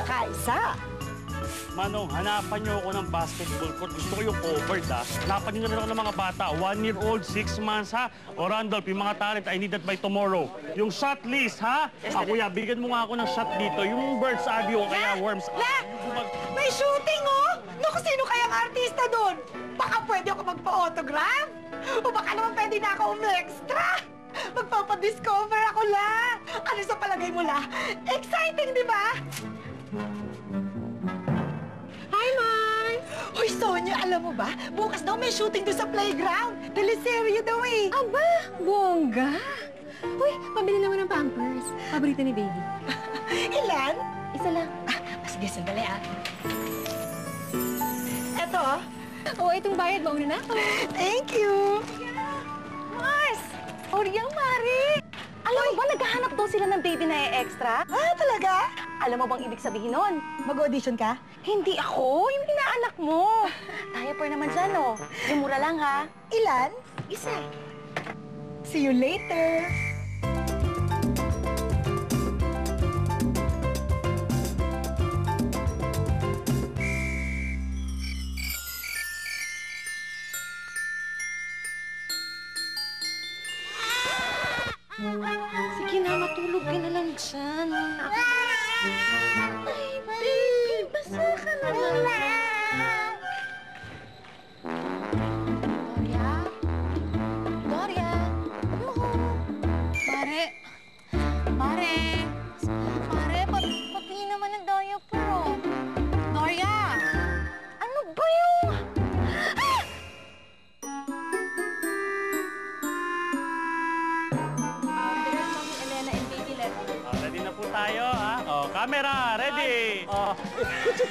nakaisa. Manong, hanapan niyo ako ng basketball court. Gusto ko yung covered, ha? Hanapan niyo na rin ako ng mga bata. 1-year-old, 6 months, ha? O Randolph, yung mga talent, I need that by tomorrow. Yung shot list, ha? Kuya, bigyan mo nga ako ng shot dito. Yung bird's eye view, kaya worms. May shooting, oh! Naku, sino kayang artista doon? Baka pwede ako magpa-autograph? O baka naman pwede na ako umi-extra? Magpapadiscover ako, La! Ano sa palagay mo, La? Exciting, di ba? Hi, Mars! Hoy, Sonia, alam mo ba? Bukas daw may shooting doon sa playground. Teleserye daw eh. Aba, bongga! Uy, pabili naman ng Pampers. Paborito ni baby. Ilan? Isa lang. Sige, sandali, ah. Eto, oh. Oo, itong bayad, mauna na ako. Thank you! Mars! Oriang Mari! Alam mo ba, naghahanap daw sila ng baby na e-extra? Ah, talaga? Alam mo bang ibig sabihin nun? Mag-audition ka? Hindi ako, yung inaanak mo. Diaper naman dyan, oh. Yung mura lang, ha? Ilan? Isa. See you later! Sige na, matulog ka na lang dyan. Ay, baby, basa ka na lang. Doria? Doria? Yuhu! Pare! Pare! Pare, pati naman ang diaper, oh. Doria! Ano ba yung... Ah! Ready na po tayo, ha? Oh, camera, ready! Oh, kuchu.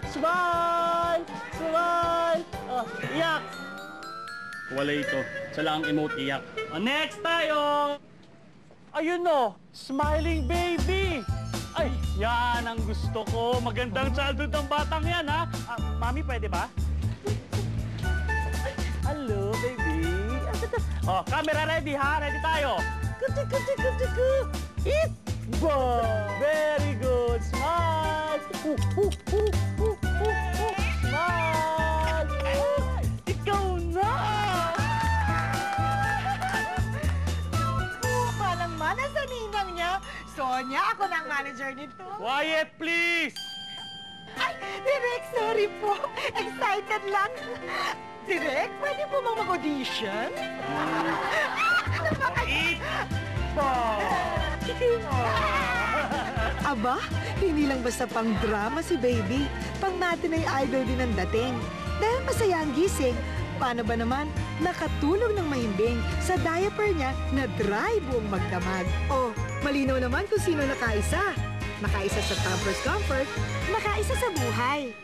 Smile! Smile! Oh, iyak! Wala ito. Sa lang emote iyak. Oh, next tayo! Ayun, no! Smiling baby! Ay, yan ang gusto ko. Magandang childhood ng batang yan, ha? Mami, pwede ba? Ay, hello, baby. Oh, camera ready, ha? Ready tayo. Kuchu. Eat! Wow! Very good! Smile! Smile! Ikaw na! Malang-mana sa ninang niya. Sonia, ako na ang manager nito. Quiet, please! Ay, Direk, sorry po. Excited lang. Direk, pwede po ba mag-audition? Eat! Aba, hindi lang basta pang drama si baby. Pang matinee idol din ang dating. Dahil masaya ang gising, paano ba naman nakatulog ng mahimbing sa diaper niya na dry buong magdamag? Oh, malinaw naman kung sino nakaisa. Nakaisa sa Pampers Comfort, nakaisa sa buhay.